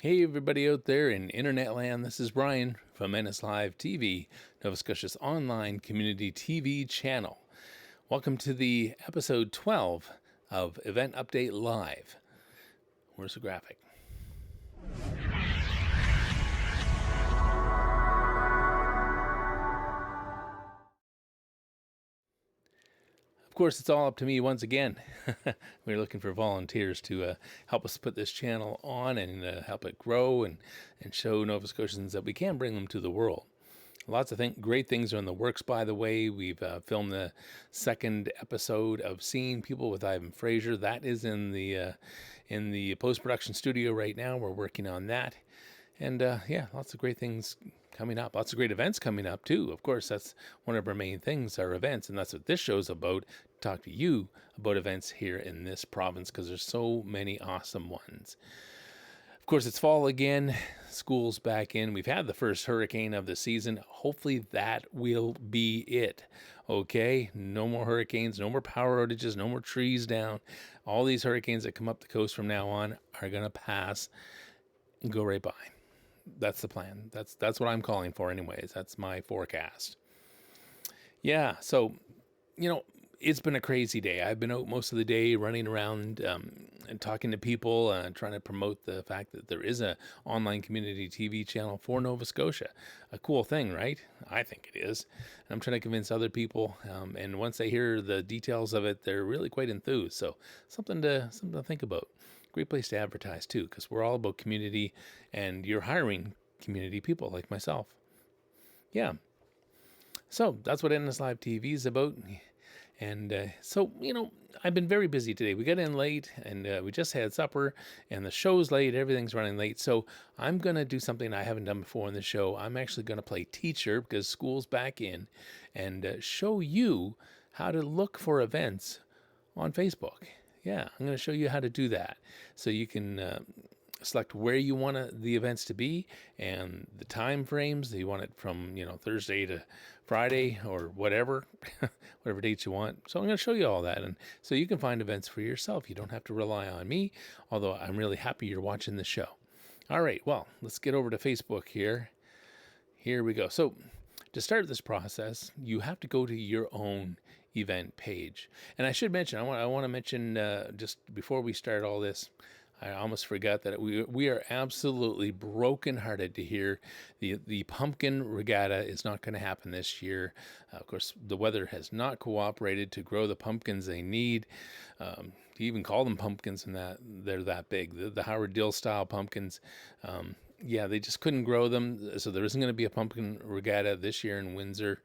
Hey, everybody out there in internet land, this is Brian from NS Live TV, Nova Scotia's online community TV channel. Welcome to the episode 12 of Event Update Live. Where's the graphic? Of course, it's all up to me once again. We're looking for volunteers to help us put this channel on and help it grow and show Nova Scotians that we can bring them to the world. Lots of great things are in the works, by the way. We've filmed the second episode of Seeing People with Ivan Fraser. That is in the post-production studio right now. We're working on that. And lots of great things coming up. Lots of great events coming up, too. Of course, that's one of our main things, our events. And that's what this show's about, to talk to you about events here in this province, because there's so many awesome ones. Of course, it's fall again. School's back in. We've had the first hurricane of the season. Hopefully that will be it. Okay? No more hurricanes, no more power outages, no more trees down. All these hurricanes that come up the coast from now on are going to pass and go right by. That's the plan. That's what I'm calling for anyways. That's my forecast. Yeah, so, it's been a crazy day. I've been out most of the day running around and talking to people, trying to promote the fact that there is a online community TV channel for Nova Scotia. A cool thing, right? I think it is. And I'm trying to convince other people. And once they hear the details of it, they're really quite enthused. So something to think about. Great place to advertise too, because we're all about community, and you're hiring community people like myself. Yeah. So that's what NS Live TV is about. And so, I've been very busy today. We got in late, and we just had supper, and the show's late. Everything's running late. So I'm going to do something I haven't done before in the show. I'm actually going to play teacher, because school's back in, and show you how to look for events on Facebook. Yeah, I'm going to show you how to do that. So you can select where you want the events to be and the time frames. You want it from, Thursday to Friday or whatever, whatever dates you want. So I'm going to show you all that. And so you can find events for yourself. You don't have to rely on me, although I'm really happy you're watching the show. All right, well, let's get over to Facebook here. Here we go. So to start this process, you have to go to your own event page. And I should mention, I want to mention just before we start all this, I almost forgot that we are absolutely brokenhearted to hear the pumpkin regatta is not going to happen this year. Of course, the weather has not cooperated to grow the pumpkins they need. To even call them pumpkins, and that they're that big. The Howard Dill style pumpkins. They just couldn't grow them, so there isn't going to be a pumpkin regatta this year in Windsor.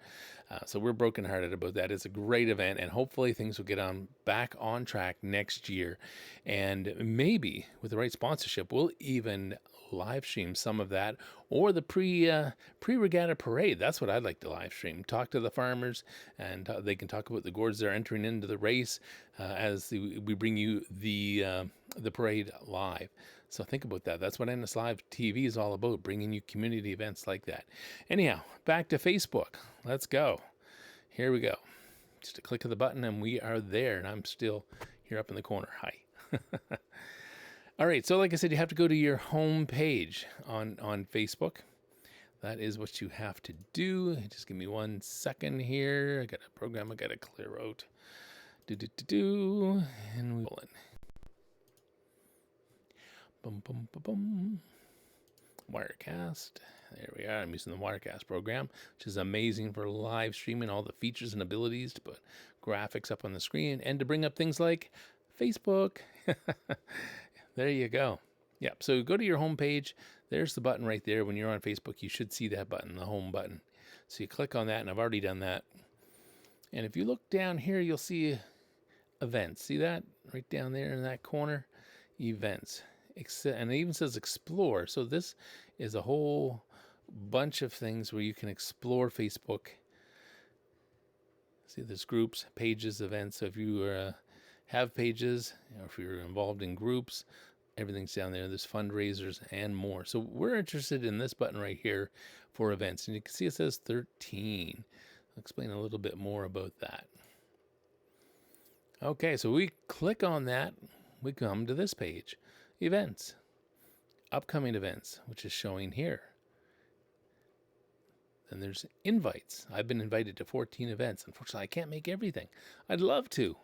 So we're brokenhearted about that. It's a great event, and hopefully things will get back on track next year. And maybe with the right sponsorship, we'll even live stream some of that, or the pre-regatta parade. That's what I'd like to live stream. Talk to the farmers, and they can talk about the gourds they're entering into the race as we bring you the parade live. So think about that. That's what NS Live TV is all about, bringing you community events like that. Anyhow, back to Facebook. Let's go. Here we go. Just a click of the button and we are there. And I'm still here up in the corner. Hi. All right. So like I said, you have to go to your home page on Facebook. That is what you have to do. Just give me 1 second here. I got a program I got to clear out. And we roll in. Boom, boom, boom, boom. Wirecast. There we are. I'm using the Wirecast program, which is amazing for live streaming, all the features and abilities to put graphics up on the screen and to bring up things like Facebook. There you go. Yeah, so go to your home page. There's the button right there. When you're on Facebook, you should see that button, the home button. So you click on that, and I've already done that. And if you look down here, you'll see events. See that? Right down there in that corner? Events. And it even says explore. So this is a whole bunch of things where you can explore Facebook. See, there's groups, pages, events. So if you have pages, if you're involved in groups, everything's down there. There's fundraisers and more. So we're interested in this button right here for events. And you can see it says 13. I'll explain a little bit more about that. Okay, so we click on that. We come to this page. Events. upcoming events, which is showing here. Then there's invites. I've been invited to 14 events. Unfortunately, I can't make everything. I'd love to.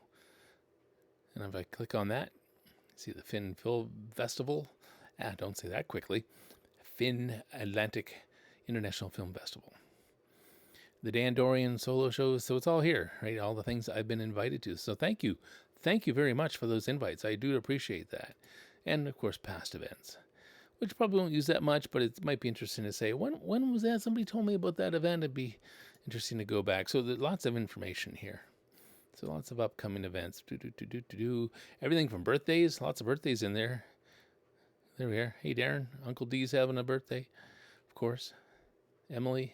And if I click on that, see the Finn Film Festival. Don't say that quickly. Finn Atlantic International Film Festival. The Dan Dorian solo shows. So it's all here, right? All the things I've been invited to. So thank you. Thank you very much for those invites. I do appreciate that. And of course, past events, which probably won't use that much, but it might be interesting to say, when was that? Somebody told me about that event. It'd be interesting to go back. So there's lots of information here. So lots of upcoming events. Everything from birthdays, lots of birthdays in there. There we are. Hey, Darren, Uncle D's having a birthday, of course. Emily.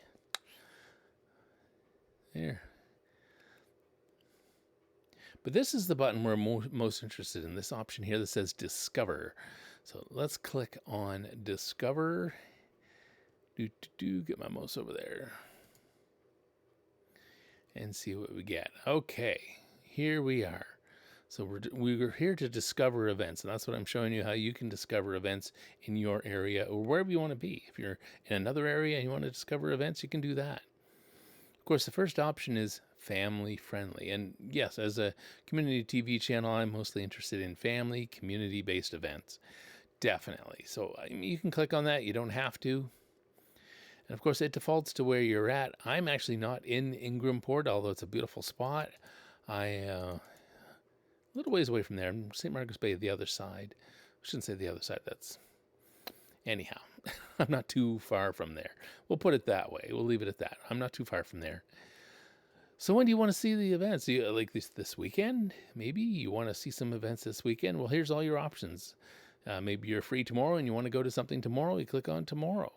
There. But this is the button we're most interested in, this option here that says Discover. So let's click on Discover. Get my mouse over there. And see what we get. Okay, here we are. So we're here to discover events, and that's what I'm showing you, how you can discover events in your area or wherever you want to be. If you're in another area and you want to discover events, you can do that. Of course, the first option is family friendly. And yes, as a community TV channel, I'm mostly interested in family, community-based events. Definitely. So you can click on that. You don't have to. And of course, it defaults to where you're at. I'm actually not in Ingrimport, although it's a beautiful spot. A little ways away from there. St. Margaret's Bay, the other side. I shouldn't say the other side. Anyhow, I'm not too far from there. We'll put it that way. We'll leave it at that. I'm not too far from there. So when do you want to see the events? Do you like this weekend? Maybe you want to see some events this weekend. Well, here's all your options. Maybe you're free tomorrow and you want to go to something tomorrow. You click on tomorrow.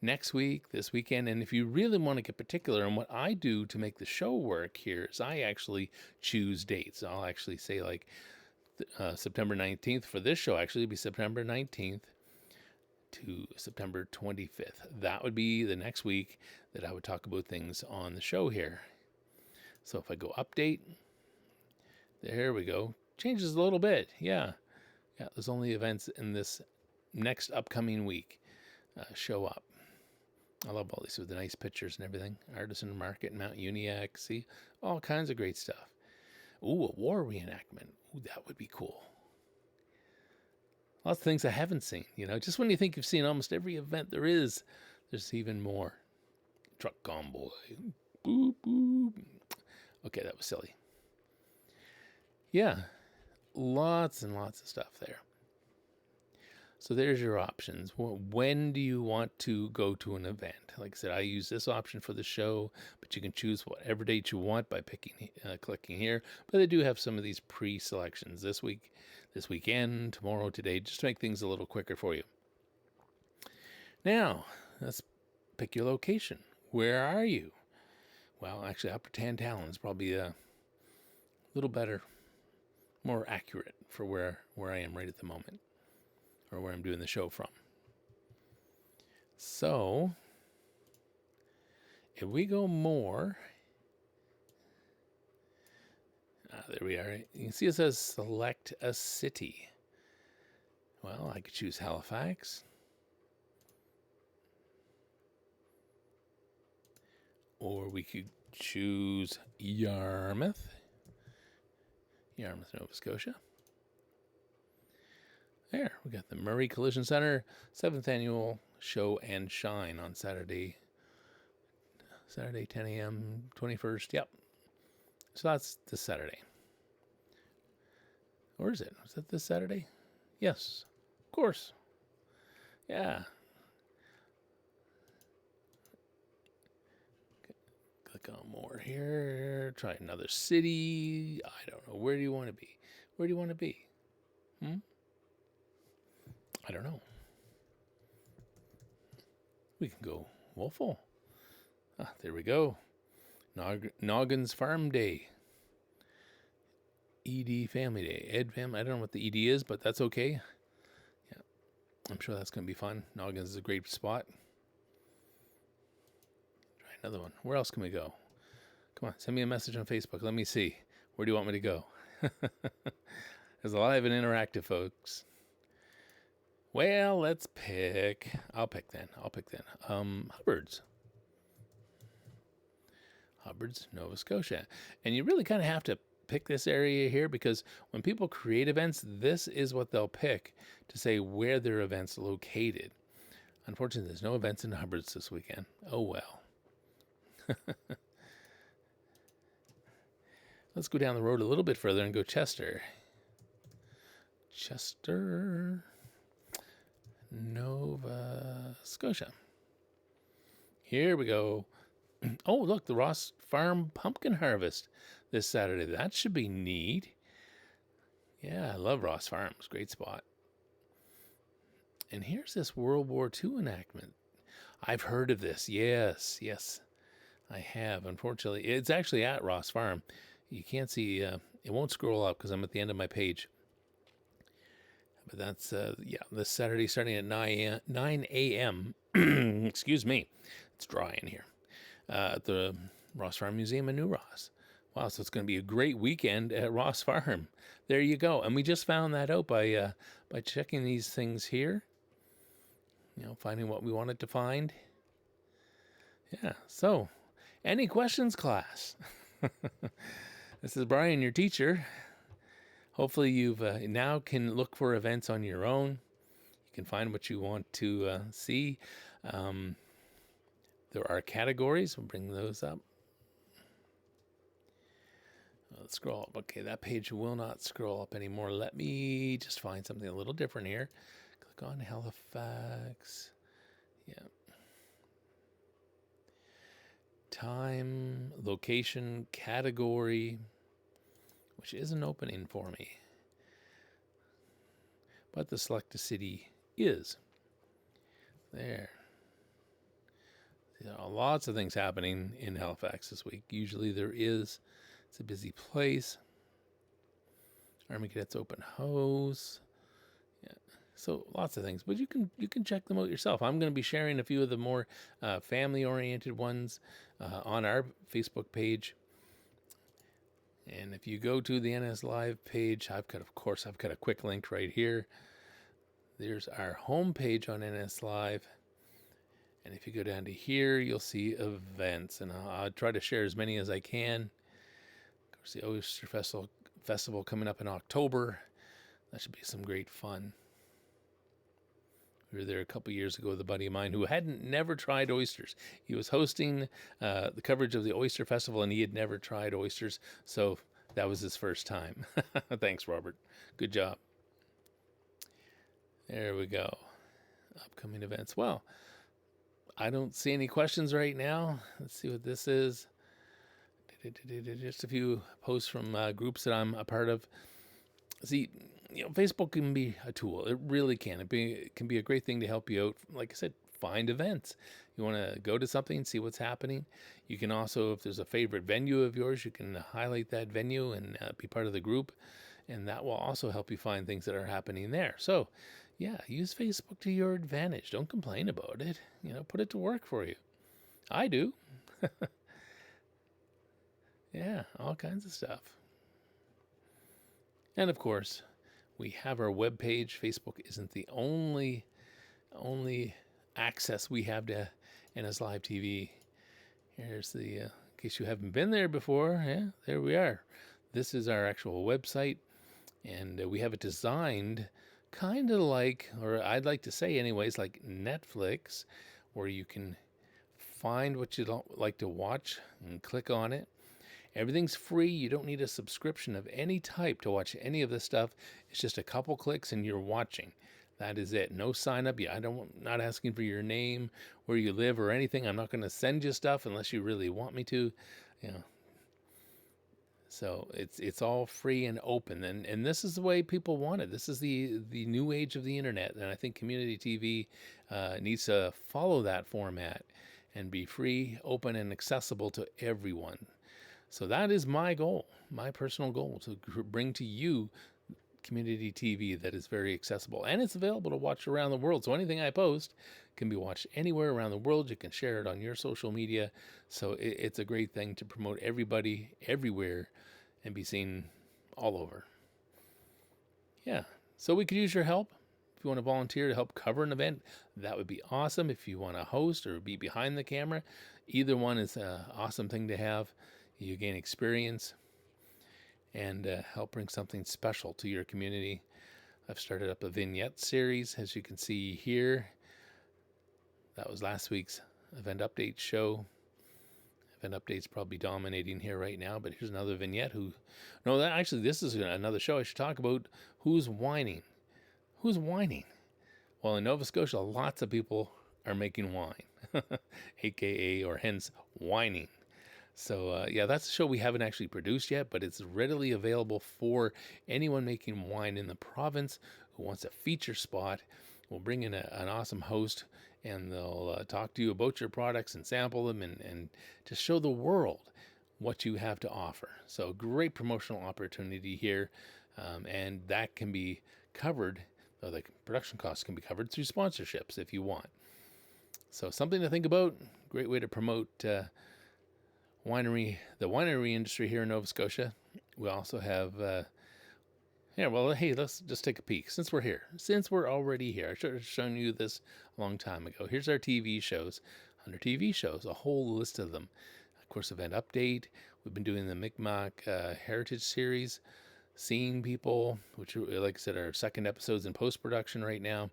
Next week, this weekend. And if you really want to get particular, and what I do to make the show work here is I actually choose dates. I'll actually say like September 19th for this show. Actually, it'd be September 19th to September 25th. That would be the next week that I would talk about things on the show here. So if I go update, there we go. Changes a little bit. Yeah, there's only events in this next upcoming week show up. I love all these with the nice pictures and everything. Artisan Market, Mount Uniacke, see, all kinds of great stuff. Ooh, a war reenactment. Ooh, that would be cool. Lots of things I haven't seen, just when you think you've seen almost every event there is, there's even more. Truck convoy. Boop, boop. Okay, that was silly. Yeah, lots and lots of stuff there. So there's your options. When do you want to go to an event? Like I said, I use this option for the show, but you can choose whatever date you want by clicking here. But they do have some of these pre-selections this week, this weekend, tomorrow, today, just to make things a little quicker for you. Now, let's pick your location. Where are you? Well, actually, Upper Tantallon is probably a little better, more accurate for where I am right at the moment, or where I'm doing the show from. So, if we go more, there we are. You can see it says select a city. Well, I could choose Halifax. Or we could choose Yarmouth, Nova Scotia. There, we got the Murray Collision Center, 7th Annual Show and Shine on Saturday, 10 a.m., 21st. Yep. So that's this Saturday. Or is it? Is that this Saturday? Yes, of course. Yeah. Click on more here. Try another city. I don't know. Where do you want to be? Where do you want to be? I don't know. We can go Wolfville. There we go. Noggins Farm Day. ED Family Day. Ed Family. I don't know what the ED is, but that's okay. Yeah, I'm sure that's going to be fun. Noggins is a great spot. Try another one. Where else can we go? Come on, send me a message on Facebook. Let me see. Where do you want me to go? There's a live and interactive, folks. Well, let's pick. I'll pick then. Hubbard's. Hubbard's, Nova Scotia. And you really kind of have to pick this area here because when people create events, this is what they'll pick to say where their event's located. Unfortunately, there's no events in Hubbard's this weekend. Oh well. Let's go down the road a little bit further and go Chester. Chester, Nova Scotia. Here we go. Oh, look, the Ross Farm pumpkin harvest this Saturday. That should be neat. Yeah, I love Ross Farm. It's a great spot. And here's this World War II enactment. I've heard of this. Yes, I have. Unfortunately, it's actually at Ross Farm. You can't see, it won't scroll up because I'm at the end of my page. But that's, this Saturday starting at 9 a.m. Excuse me. It's dry in here. At the Ross Farm Museum in New Ross. Wow, so it's going to be a great weekend at Ross Farm. There you go. And we just found that out by checking these things here. Finding what we wanted to find. Yeah, so any questions, class? This is Brian, your teacher. Hopefully you've now can look for events on your own. You can find what you want to see. There are categories. We'll bring those up. Let's scroll up. Okay, that page will not scroll up anymore. Let me just find something a little different here. Click on Halifax. Yeah. Time, location, category, which isn't opening for me. But the select a city is. There. Lots of things happening in Halifax this week. Usually there is. It's a busy place. Army Cadets Open House. Yeah. So lots of things, but you can check them out yourself. I'm going to be sharing a few of the more family-oriented ones on our Facebook page. And if you go to the NS Live page, I've got a quick link right here. There's our home page on NS Live. And if you go down to here, you'll see events. And I'll try to share as many as I can. Of course, the Oyster Festival coming up in October. That should be some great fun. We were there a couple years ago with a buddy of mine who never tried oysters. He was hosting the coverage of the Oyster Festival, and he had never tried oysters. So that was his first time. Thanks, Robert. Good job. There we go. Upcoming events. Well, I don't see any questions right now. Let's see what this is. Just a few posts from groups that I'm a part of. See, Facebook can be a tool. It really can. It can be a great thing to help you out. Like I said, find events. You want to go to something, see what's happening. You can also, if there's a favorite venue of yours, you can highlight that venue and be part of the group. And that will also help you find things that are happening there. So, yeah, use Facebook to your advantage. Don't complain about it. Put it to work for you. I do. Yeah, all kinds of stuff. And of course, we have our webpage. Facebook isn't the only access we have to NS Live TV. Here's the, in case you haven't been there before, yeah, there we are. This is our actual website, and we have it designed kind of like, or I'd like to say anyways, like Netflix, where you can find what you'd like to watch and click on it. Everything's free. You don't need a subscription of any type to watch any of this stuff. It's just a couple clicks and you're watching. That is it. No sign up. Not asking for your name, where you live, or anything. I'm not going to send you stuff unless you really want me to. So it's all free and open, and this is the way people want it. This is the new age of the internet, and I think community TV needs to follow that format and be free, open, and accessible to everyone. So that is my goal, my personal goal, to bring to you community TV that is very accessible, and it's available to watch around the world. So anything I post can be watched anywhere around the world. You can share it on your social media. So it's a great thing to promote everybody, everywhere, and be seen all over. Yeah. So we could use your help. If you want to volunteer to help cover an event, that would be awesome. If you want to host or be behind the camera, either one is an awesome thing to have. You gain experience and help bring something special to your community. I've started up a vignette series, as you can see here. That was last week's event update show. Event update's probably dominating here right now, but here's another vignette. This is another show I should talk about. Who's whining? Who's whining? Well, in Nova Scotia, lots of people are making wine, aka or hence whining. So that's a show we haven't actually produced yet, but it's readily available for anyone making wine in the province who wants a feature spot. We'll bring in an awesome host, and they'll talk to you about your products and sample them and just show the world what you have to offer. So great promotional opportunity here, and that can be covered, or the production costs can be covered through sponsorships if you want. So something to think about. Great way to promote the winery industry here in Nova Scotia. We also have let's just take a peek since we're already here. I should have shown you this a long time ago. Here's our TV shows. Under TV shows, a whole list of them. Of course, event update. We've been doing the Micmac Heritage series, seeing people, which, like I said, our second episodes in post-production right now.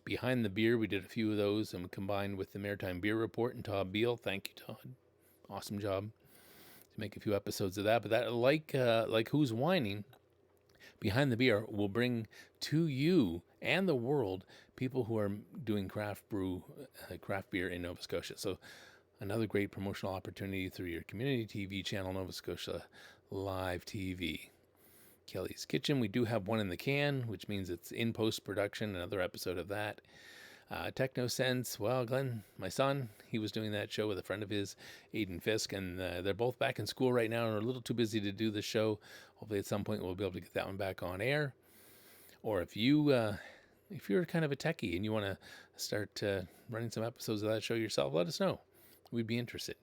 Behind the Beer, we did a few of those, and we combined with the Maritime Beer Report and Todd Beal. Thank you, Todd. Awesome job to make a few episodes of that. But that, like Who's Whining, Behind the Beer will bring to you and the world people who are doing craft beer in Nova Scotia. So another great promotional opportunity through your community TV channel, Nova Scotia Live TV. Kelly's Kitchen, we do have one in the can, which means it's in post-production, another episode of that. Techno Sense, well, Glenn, my son, he was doing that show with a friend of his, Aiden Fisk, and they're both back in school right now and are a little too busy to do the show. Hopefully at some point we'll be able to get that one back on air. Or if you're kind of a techie and you want to start running some episodes of that show yourself, let us know. We'd be interested.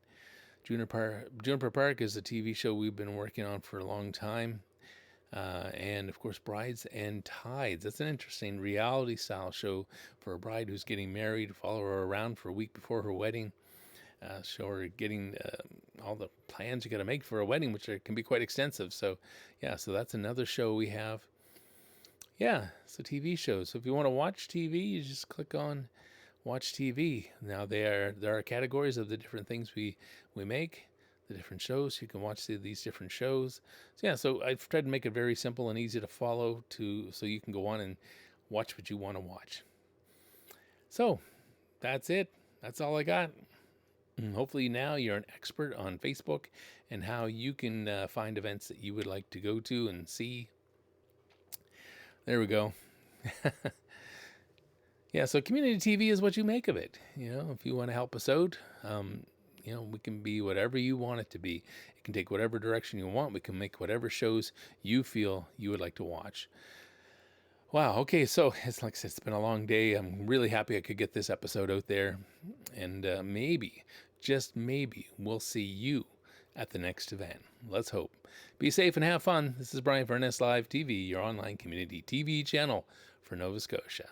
Juniper Park is a TV show we've been working on for a long time. And of course, Brides and Tides. That's an interesting reality style show for a bride who's getting married. Follow her around for a week before her wedding. Show her getting all the plans you got to make for a wedding, which can be quite extensive. So that's another show we have. Yeah, so TV shows. So if you want to watch TV, you just click on Watch TV. Now there are categories of the different things we make. The different shows. You can watch these different shows. So I've tried to make it very simple and easy to follow so you can go on and watch what you want to watch. So that's it. That's all I got. And hopefully now you're an expert on Facebook and how you can find events that you would like to go to and see. There we go. So community TV is what you make of it. If you want to help us out, we can be whatever you want it to be. It can take whatever direction you want. We can make whatever shows you feel you would like to watch. Wow. Okay. So it's like I said, it's been a long day. I'm really happy I could get this episode out there. And maybe, just maybe, we'll see you at the next event. Let's hope. Be safe and have fun. This is Brian for NS Live TV, your online community TV channel for Nova Scotia.